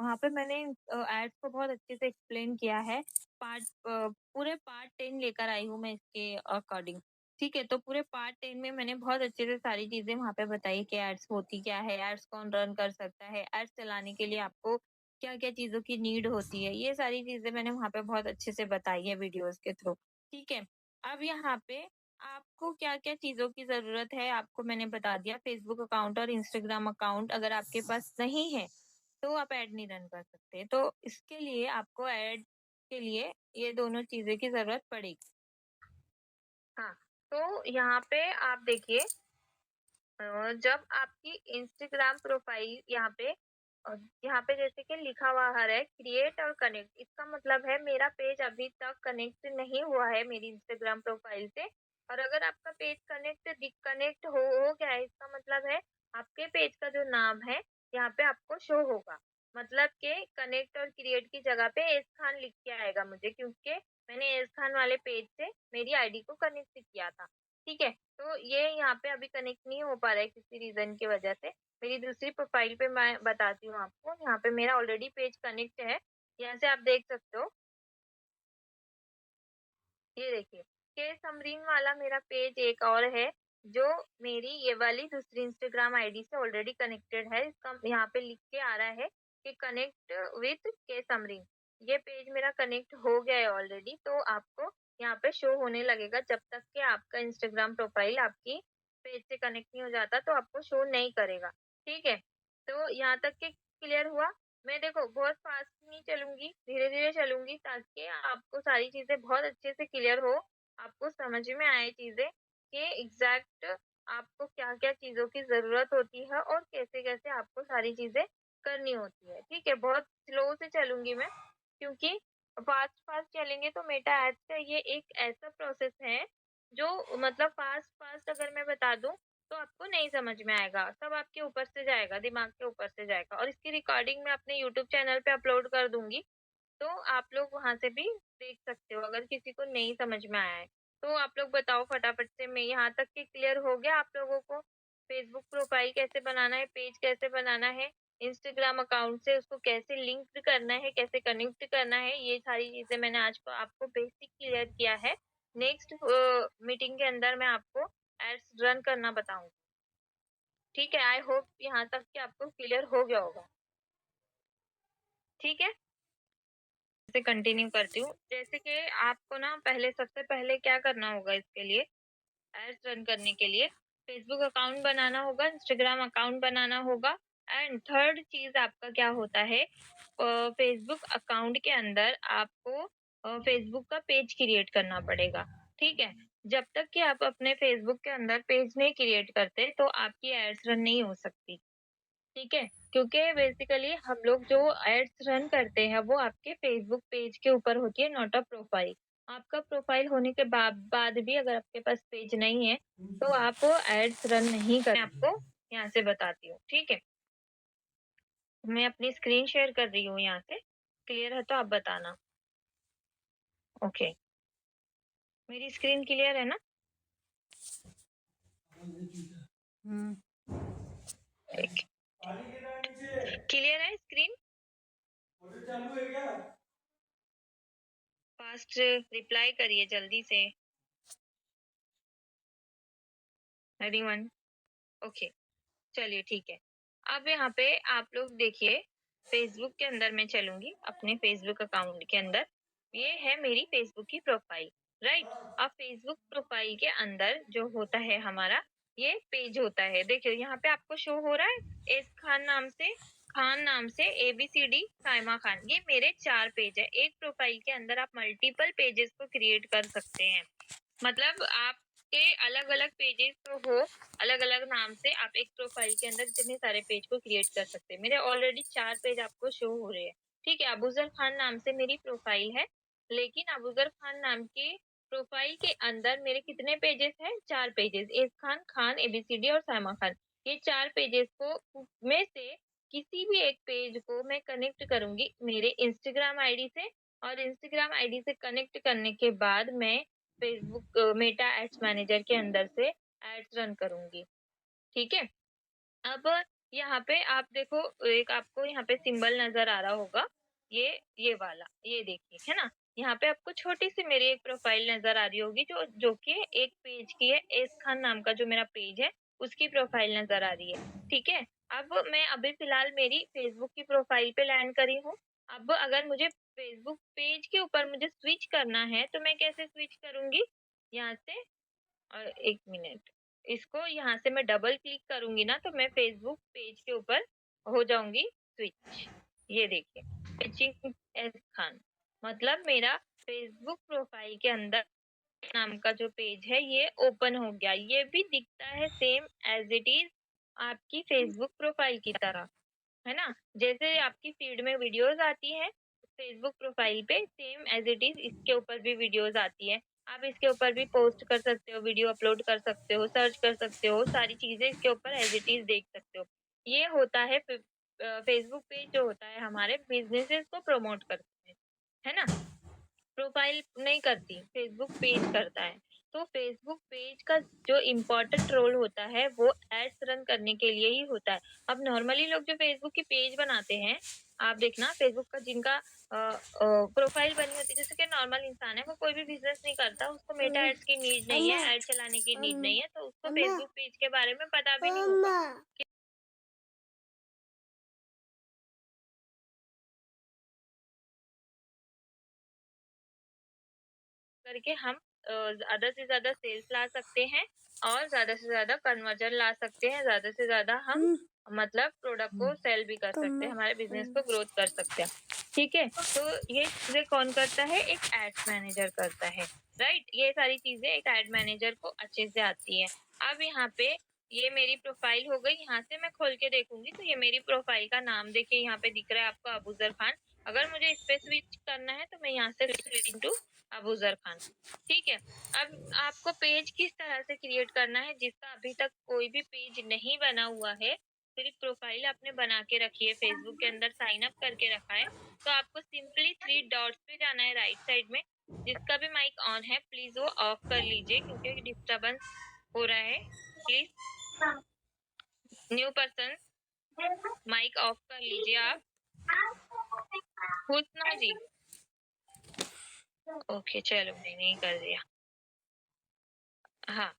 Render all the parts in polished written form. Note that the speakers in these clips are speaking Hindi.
वहाँ पे मैंने एड्स को बहुत अच्छे से एक्सप्लेन किया है। पूरे पार्ट 10 लेकर आई हूँ मैं इसके अकॉर्डिंग। ठीक है, तो पूरे पार्ट 10 में मैंने बहुत अच्छे से सारी चीज़ें वहाँ पे बताई कि एड्स होती क्या है, एड्स कौन रन कर सकता है, एड्स चलाने के लिए आपको क्या-क्या चीज़ों की नीड होती है। ये सारी चीज़ें मैंने वहाँ पे बहुत अच्छे से बताई है वीडियोज़ के थ्रू। ठीक है, अब यहाँ पे आपको क्या-क्या चीज़ों की ज़रूरत है, आपको मैंने बता दिया। फेसबुक अकाउंट और इंस्टाग्राम अकाउंट अगर आपके पास नहीं है, तो आप ऐड नहीं रन कर सकते। तो इसके लिए आपको ऐड के लिए ये दोनों चीज़ें की ज़रूरत पड़ेगी। हाँ, तो यहाँ पे आप देखिए जब आपकी इंस्टाग्राम प्रोफाइल यहाँ पे जैसे कि लिखा हुआ आ रहा है क्रिएट और कनेक्ट, इसका मतलब है मेरा पेज अभी तक कनेक्ट नहीं हुआ है मेरी इंस्टाग्राम प्रोफाइल से। और अगर आपका पेज कनेक्ट हो गया है, इसका मतलब है आपके पेज का जो नाम है यहाँ पे आपको शो होगा। मतलब कि कनेक्ट और क्रिएट की जगह पे एस खान लिख के आएगा मुझे, क्योंकि मैंने एस खान वाले पेज से मेरी आईडी को कनेक्ट किया था। ठीक है, तो ये यहाँ पे अभी कनेक्ट नहीं हो पा रहा है किसी रीज़न की वजह से। मेरी दूसरी प्रोफ़ाइल पे मैं बताती हूँ आपको, यहाँ पे मेरा ऑलरेडी पेज कनेक्ट है। यहाँ से आप देख सकते हो, ये देखिए, के समरीन वाला मेरा पेज एक और है, जो मेरी ये वाली दूसरी इंस्टाग्राम आईडी से ऑलरेडी कनेक्टेड है। इसका यहाँ पे लिख के आ रहा है कि कनेक्ट विथ के समरीन। ये पेज मेरा कनेक्ट हो गया है ऑलरेडी, तो आपको यहाँ पे शो होने लगेगा। जब तक कि आपका इंस्टाग्राम प्रोफाइल आपकी पेज से कनेक्ट नहीं हो जाता, तो आपको शो नहीं करेगा। ठीक है, तो यहाँ तक के क्लियर हुआ? मैं देखो बहुत फास्ट नहीं चलूंगी, धीरे-धीरे चलूंगी ताकि आपको सारी चीज़ें बहुत अच्छे से क्लियर हो, आपको समझ में आए चीज़ें कि एग्ज़ैक्ट आपको क्या-क्या चीज़ों की ज़रूरत होती है और कैसे-कैसे आपको सारी चीज़ें करनी होती है। ठीक है, बहुत स्लो से चलूँगी मैं, क्योंकि फास्ट-फास्ट चलेंगे तो मेटा एड्स का ये एक ऐसा प्रोसेस है, जो मतलब फास्ट-फास्ट अगर मैं बता दूँ तो आपको नहीं समझ में आएगा, सब आपके ऊपर से जाएगा, दिमाग के ऊपर से जाएगा। और इसकी रिकॉर्डिंग मैं अपने यूट्यूब चैनल पे अपलोड कर दूँगी, तो आप लोग वहाँ से भी देख सकते हो अगर किसी को नहीं समझ में आया है। तो आप लोग बताओ फटाफट से, मैं यहाँ तक कि क्लियर हो गया आप लोगों को? फेसबुक प्रोफाइल कैसे बनाना है, पेज कैसे बनाना है, इंस्टाग्राम अकाउंट से उसको कैसे लिंक्ड करना है, कैसे कनेक्ट करना है, ये सारी चीज़ें मैंने आज को आपको बेसिक क्लियर किया है। नेक्स्ट मीटिंग के अंदर मैं आपको एड्स रन करना बताऊँगी। ठीक है, आई होप यहाँ तक कि आपको क्लियर हो गया होगा। ठीक है? से कंटिन्यू करती हूँ। जैसे कि आपको ना सबसे पहले क्या करना होगा इसके लिए, एड्स रन करने के लिए फेसबुक अकाउंट बनाना होगा, इंस्टाग्राम अकाउंट बनाना होगा। एंड थर्ड चीज़ आपका क्या होता है, फेसबुक अकाउंट के अंदर आपको फेसबुक का पेज क्रिएट करना पड़ेगा। ठीक है? जब तक कि आप अपने फेसबुक के अंदर पेज नहीं क्रिएट करते, तो आपकी एड्स रन नहीं हो सकती। ठीक है? क्योंकि बेसिकली हम लोग जो एड्स रन करते हैं वो आपके फेसबुक पेज के ऊपर होती है, नॉट अ प्रोफाइल। आपका प्रोफाइल होने के बाद भी अगर आपके पास पेज नहीं है, तो आप एड्स रन नहीं कर, मैं आपको यहाँ से बताती हूँ, ठीक है? मैं अपनी स्क्रीन शेयर कर रही हूँ यहाँ से, क्लियर है तो आप बताना। ओके, मेरी स्क्रीन क्लियर है ना? हम्म। क्लियर है स्क्रीन? फास्ट रिप्लाई करिए जल्दी से। एनीवन? ओके, चलिए ठीक है। अब यहाँ पे आप लोग देखिए, फेसबुक के अंदर मैं चलूंगी, अपने फेसबुक अकाउंट के अंदर। ये है मेरी फेसबुक की प्रोफाइल, राइट? अब फेसबुक प्रोफाइल के अंदर जो होता है हमारा, ये पेज होता है। देखिए यहाँ पे आपको शो हो रहा है एस खान नाम से ABCD साइमा खान। ये मेरे 4 पेज है। एक प्रोफाइल के अंदर आप मल्टीपल पेजेस को क्रिएट कर सकते हैं। मतलब आपके अलग-अलग पेजेस तो हो, अलग-अलग नाम से आप एक प्रोफाइल के अंदर इतने सारे पेज को क्रिएट कर सकते हैं। मेरे ऑलरेडी 4 पेज आपको शो हो रहे हैं। ठीक है, अबूज़र खान नाम से मेरी प्रोफाइल है, लेकिन अबूज़र खान नाम की प्रोफाइल के अंदर मेरे कितने पेजेस हैं? 4 pages, S Khan, Khan, ABCD और साइमा खान। ये 4 पेजेस को में से किसी भी एक पेज को मैं कनेक्ट करूँगी मेरे इंस्टाग्राम आईडी से, और इंस्टाग्राम आईडी से कनेक्ट करने के बाद मैं फेसबुक मेटा एड्स मैनेजर के अंदर से एड्स रन करूँगी। ठीक है? अब यहाँ पे आप देखो, एक आपको यहाँ पे सिंबल नजर आ रहा होगा, ये वाला, ये देखिए, है ना। यहाँ पे आपको छोटी सी मेरी एक प्रोफाइल नजर आ रही होगी, जो जो कि एक पेज की है, एस खान नाम का जो मेरा पेज है उसकी प्रोफाइल नजर आ रही है, ठीक है। अब मैं अभी फिलहाल मेरी फेसबुक की प्रोफाइल पे लैंड करी हूँ। अब अगर मुझे फेसबुक पेज के ऊपर मुझे स्विच करना है तो मैं कैसे स्विच करूंगी, यहाँ से, एक मिनट, इसको यहाँ से मैं डबल क्लिक करूंगी ना, तो मैं फेसबुक पेज के ऊपर हो जाऊंगी स्विच। ये देखिए, पिचिंग एस खान, मतलब मेरा फेसबुक प्रोफाइल के अंदर नाम का जो पेज है ये ओपन हो गया। ये भी दिखता है सेम एज इट इज आपकी फेसबुक प्रोफाइल की तरह, है ना। जैसे आपकी फीड में वीडियोस आती है फेसबुक प्रोफाइल पे, सेम एज इट इज इसके ऊपर भी वीडियोस आती है। आप इसके ऊपर भी पोस्ट कर सकते हो, वीडियो अपलोड कर सकते हो, सर्च कर सकते हो, सारी चीजें इसके ऊपर एज इट इज देख सकते हो। ये होता है फेसबुक पेज, जो होता है हमारे बिजनेसेस को प्रमोट करते हैं, है ना। प्रोफाइल नहीं करती, फेसबुक पेज करता है। तो फेसबुक पेज का जो इम्पोर्टेंट रोल होता है वो एड्स रन करने के लिए ही होता है। अब नॉर्मली लोग जो फेसबुक की पेज बनाते हैं, आप देखना फेसबुक का जिनका प्रोफाइल बनी होती है, जैसे कि नॉर्मल इंसान है, वो कोई भी बिजनेस नहीं करता, उसको मेटा एड्स की नीड नहीं है, एड चलाने की नीड नहीं है, तो उसको फेसबुक पेज के बारे में पता भी नहीं होगा करके हम ज्यादा से ज्यादा सेल्स ला सकते हैं और ज्यादा से ज्यादा कन्वर्जन ला सकते हैं, ज्यादा से ज्यादा हम मतलब प्रोडक्ट को सेल भी कर सकते हैं, हमारे बिजनेस को ग्रोथ कर सकते हैं, ठीक है। तो ये चीजें कौन करता है, एक एड्स मैनेजर करता है, राइट। ये सारी चीजें एक एड मैनेजर को अच्छे से आती है। अब यहाँ पे ये मेरी प्रोफाइल हो गई, यहाँ से मैं खोल के देखूंगी तो ये मेरी प्रोफाइल का नाम देखिए यहाँ पे दिख रहा है आपको, अबूजर खान। अगर मुझे इस पे स्विच करना है तो मैं यहाँ से टू अबूजर खान, ठीक है। अब आपको पेज किस तरह से क्रिएट करना है, जिसका अभी तक कोई भी पेज नहीं बना हुआ है, सिर्फ प्रोफाइल आपने बना के रखी है, फेसबुक के अंदर साइन अप करके रखा है, तो आपको सिंपली 3 डॉट्स पे जाना है राइट साइड में। जिसका भी माइक ऑन है प्लीज वो ऑफ कर लीजिए, क्योंकि डिस्टरबेंस हो रहा है। Please new person mic off कर लीजिए आप। हुस्ना जी, ओके चलो मैंने नहीं कर दिया। हाँ,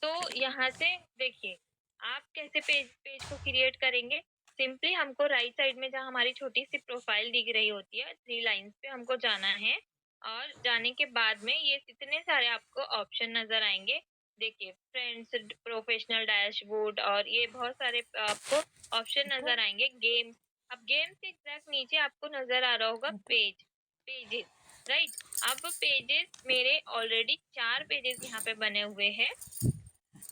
तो यहाँ से देखिए आप कैसे पेज को क्रिएट करेंगे। सिंपली हमको राइट साइड में जहाँ हमारी छोटी सी प्रोफाइल दिख रही होती है 3 लाइंस पे हमको जाना है, और जाने के बाद में ये इतने सारे आपको ऑप्शन नजर आएंगे। देखिए फ्रेंड्स, प्रोफेशनल डैशबोर्ड, और ये बहुत सारे आपको ऑप्शन नजर आएंगे। गेम्स, अब गेम्स के एग्जैक्ट नीचे आपको नजर आ रहा होगा पेजेस, राइट। अब पेजेस मेरे ऑलरेडी 4 पेजेस यहाँ पे बने हुए हैं,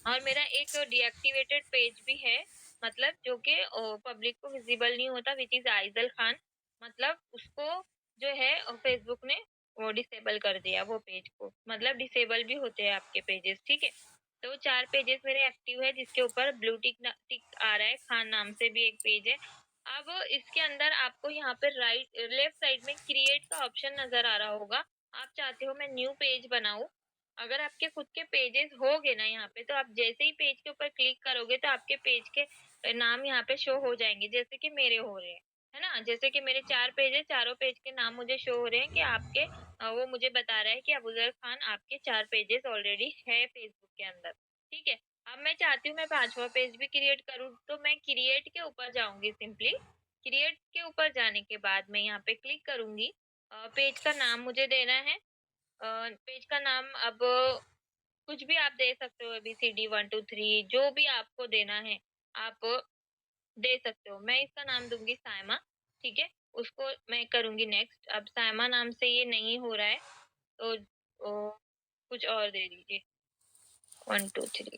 और मेरा एक डीएक्टिवेटेड पेज भी है, मतलब जो कि पब्लिक को विजिबल नहीं होता, विच इज आइजल खान, मतलब उसको जो है फेसबुक ने वो डिसेबल कर दिया वो पेज को, मतलब डिसेबल भी होते हैं आपके पेजेस, ठीक है। तो 4 पेजेस मेरे एक्टिव है, जिसके ऊपर ब्लू टिक आ रहा है, खान नाम से भी एक पेज है। अब इसके अंदर आपको यहाँ पे राइट लेफ्ट साइड में क्रिएट का ऑप्शन नजर आ रहा होगा। आप चाहते हो मैं न्यू पेज बनाऊं, अगर आपके खुद के पेजेस हो गए ना यहाँ पे, तो आप जैसे ही पेज के ऊपर क्लिक करोगे तो आपके पेज के नाम यहाँ पे शो हो जाएंगे, जैसे कि मेरे हो रहे हैं, है ना। जैसे कि मेरे 4 पेज है, चारों पेज के नाम मुझे शो हो रहे हैं कि आपके वो मुझे बता रहा है कि अबूजर खान आपके 4 पेजेस ऑलरेडी है फेसबुक के अंदर, ठीक है। अब मैं चाहती हूँ मैं 5वां पेज भी क्रिएट करूँ, तो मैं क्रिएट के ऊपर जाऊंगी। सिंपली क्रिएट के ऊपर जाने के बाद मैं यहाँ पे क्लिक करूंगी। पेज का नाम मुझे देना है, पेज का नाम अब कुछ भी आप दे सकते हो, ABCD 1 2 3 जो भी आपको देना है आप दे सकते हो। मैं इसका नाम दूंगी सायमा, ठीक है। उसको मैं करूंगी नेक्स्ट। अब सायमा नाम से ये नहीं हो रहा है, तो कुछ और दे दीजिए, 1 2 3,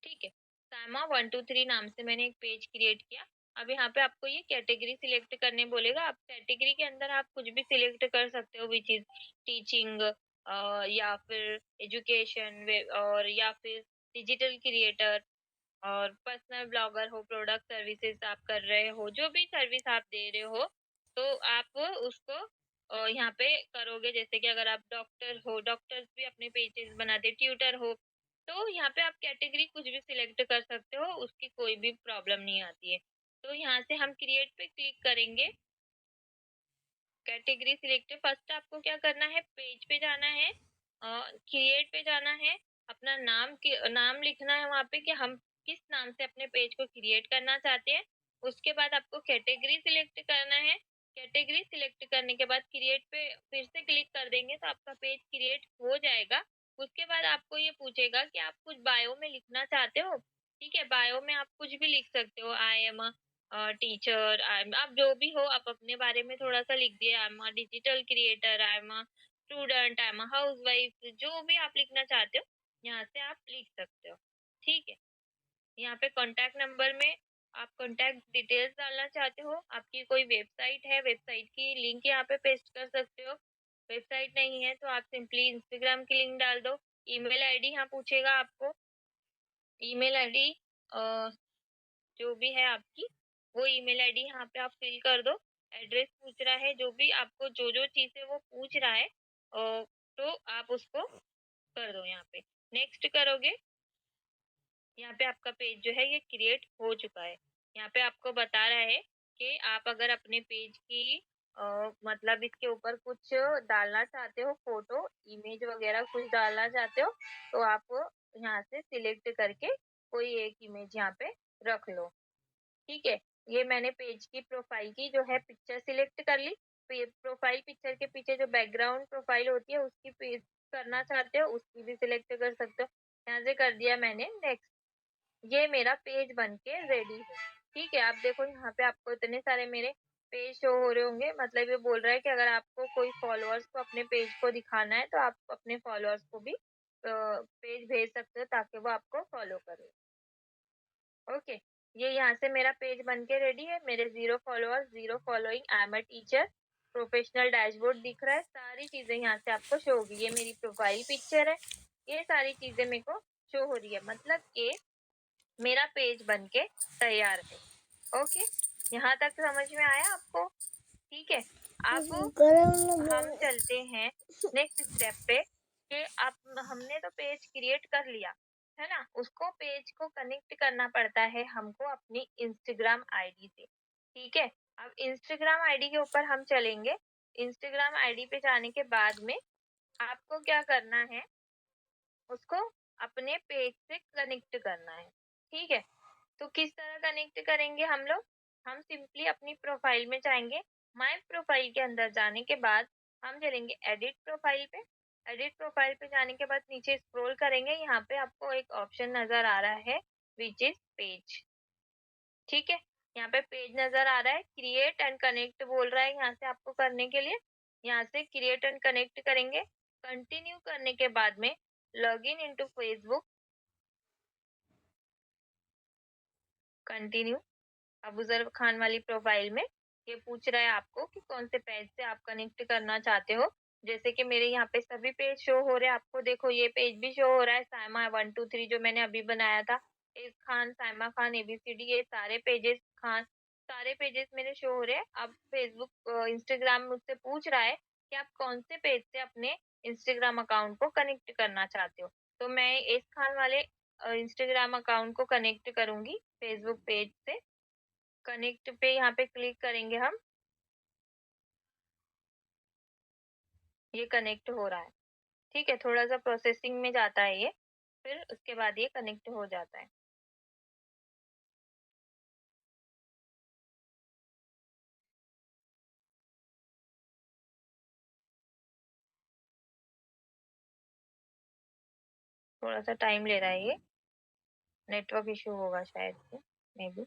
ठीक है। सायमा 1 2 3 नाम से मैंने एक पेज क्रिएट किया। अब यहाँ पे आपको ये कैटेगरी सिलेक्ट करने बोलेगा। आप कैटेगरी के अंदर आप कुछ भी सिलेक्ट कर सकते हो, विच इज टीचिंग या फिर एजुकेशन, और या फिर डिजिटल क्रिएटर, और पर्सनल ब्लॉगर हो, प्रोडक्ट सर्विसेज आप कर रहे हो, जो भी सर्विस आप दे रहे हो, तो आप उसको यहाँ पे करोगे। जैसे कि अगर आप डॉक्टर हो, डॉक्टर्स भी अपने पेजेस बनाते, ट्यूटर हो, तो यहाँ पे आप कैटेगरी कुछ भी सिलेक्ट कर सकते हो, उसकी कोई भी प्रॉब्लम नहीं आती है। तो यहाँ से हम क्रिएट पे क्लिक करेंगे, कैटेगरी सिलेक्ट। फर्स्ट आपको क्या करना है, पेज पे जाना है, क्रिएट पे जाना है, अपना नाम लिखना है वहाँ पे कि हम किस नाम से अपने पेज को क्रिएट करना चाहते हैं। उसके बाद आपको कैटेगरी सिलेक्ट करना है, कैटेगरी सिलेक्ट करने के बाद क्रिएट पे फिर से क्लिक कर देंगे तो आपका पेज क्रिएट हो जाएगा। उसके बाद आपको ये पूछेगा कि आप कुछ बायो में लिखना चाहते हो। ठीक है, बायो में आप कुछ भी लिख सकते हो, आई एम टीचर, आप जो भी हो आप अपने बारे में थोड़ा सा लिख दिए, I am a digital creator, I am a student, I am a house wife, जो भी आप लिखना चाहते हो यहाँ से आप लिख सकते हो। ठीक है, यहाँ पे कॉन्टैक्ट नंबर में आप कॉन्टैक्ट डिटेल्स डालना चाहते हो, आपकी कोई वेबसाइट है, वेबसाइट की लिंक यहाँ पे पेस्ट कर सकते हो। वेबसाइट नहीं है तो आप सिंपली इंस्टाग्राम की लिंक डाल दो। ईमेल आईडी यहाँ पूछेगा आपको, ईमेल आईडी जो भी है आपकी वो ईमेल आईडी यहाँ पे आप फिल कर दो। एड्रेस पूछ रहा है, जो भी आपको जो चीज है वो पूछ रहा है, तो आप उसको कर दो। यहाँ पे नेक्स्ट करोगे, यहाँ पे आपका पेज जो है ये क्रिएट हो चुका है। यहाँ पे आपको बता रहा है कि आप अगर अपने पेज की मतलब इसके ऊपर कुछ डालना चाहते हो, फोटो इमेज वगैरह कुछ डालना चाहते हो, तो आप यहाँ से सिलेक्ट करके कोई एक इमेज यहाँ पे रख लो। ठीक है, ये मैंने पेज की प्रोफाइल की जो है पिक्चर सिलेक्ट कर ली। तो ये प्रोफाइल पिक्चर के पीछे जो बैकग्राउंड प्रोफाइल होती है उसकी करना चाहते हो उसकी भी सिलेक्ट कर सकते हो। यहाँ से कर दिया मैंने, नेक्स्ट। ये मेरा पेज बन के रेडी है। ठीक है, आप देखो यहाँ पे आपको इतने सारे मेरे पेज शो हो रहे होंगे, मतलब ये बोल रहा है कि अगर आपको कोई फॉलोअर्स को अपने पेज को दिखाना है तो आप अपने फॉलोअर्स को भी पेज भेज सकते हो ताकि वो आपको फॉलो करे। ओके, ये यहाँ से मेरा पेज बन के रेडी है। मेरे 0 followers, 0 following, I am a teacher, professional dashboard दिख रहा है, सारी चीजें यहाँ से आपको शो होगी। ये मेरी प्रोफाइल पिक्चर है, ये सारी चीजें मेरे को शो हो रही है, मतलब कि मेरा पेज बन के तैयार है। ओके, यहाँ तक समझ में आया आपको? ठीक है, अब हम चलते हैं नेक्स्ट स्टेप पे कि आप हमने तो पेज क्रिएट कर लिया है ना, उसको पेज को कनेक्ट करना पड़ता है हमको अपनी इंस्टाग्राम आईडी से। ठीक है, अब इंस्टाग्राम आईडी के ऊपर हम चलेंगे। इंस्टाग्राम आईडी पे जाने के बाद में आपको क्या करना है, उसको अपने पेज से कनेक्ट करना है। ठीक है, तो किस तरह कनेक्ट करेंगे हम लोग, हम सिंपली अपनी प्रोफाइल में जाएंगे। माय प्रोफाइल के अंदर जाने के बाद हम चलेंगे एडिट प्रोफाइल पे। एडिट प्रोफाइल पे जाने के बाद नीचे स्क्रॉल करेंगे, यहाँ पे आपको एक ऑप्शन नजर आ रहा है विच इज पेज। ठीक है, यहाँ पे पेज नजर आ रहा है, क्रिएट एंड कनेक्ट बोल रहा है यहाँ से आपको करने के लिए। यहाँ से क्रिएट एंड कनेक्ट करेंगे, कंटिन्यू करने के बाद में log in into Facebook, continue. Abuzar Khan वाली प्रोफाइल में ये पूछ रहा है आपको कि कौन से पेज से आप कनेक्ट करना चाहते हो। जैसे कि मेरे यहाँ पे सभी पेज शो हो रहे हैं आपको, देखो ये पेज भी शो हो रहा है, साइमा 123 जो मैंने अभी बनाया था, एक खान, साइमा खान, एबीसीडी, ये सारे पेजेस खान, सारे पेजेस मेरे शो हो रहे हैं। अब फेसबुक इंस्टाग्राम मुझसे पूछ रहा है कि आप कौन से पेज से अपने इंस्टाग्राम अकाउंट को कनेक्ट करना चाहते हो। तो मैं इस खान वाले इंस्टाग्राम अकाउंट को कनेक्ट करूंगी फेसबुक पेज से। कनेक्ट पे यहाँ पे क्लिक करेंगे हम, ये कनेक्ट हो रहा है। ठीक है, थोड़ा सा प्रोसेसिंग में जाता है ये, फिर उसके बाद ये कनेक्ट हो जाता है। थोड़ा सा टाइम ले रहा है ये, नेटवर्क इशू होगा शायद से, मे बी।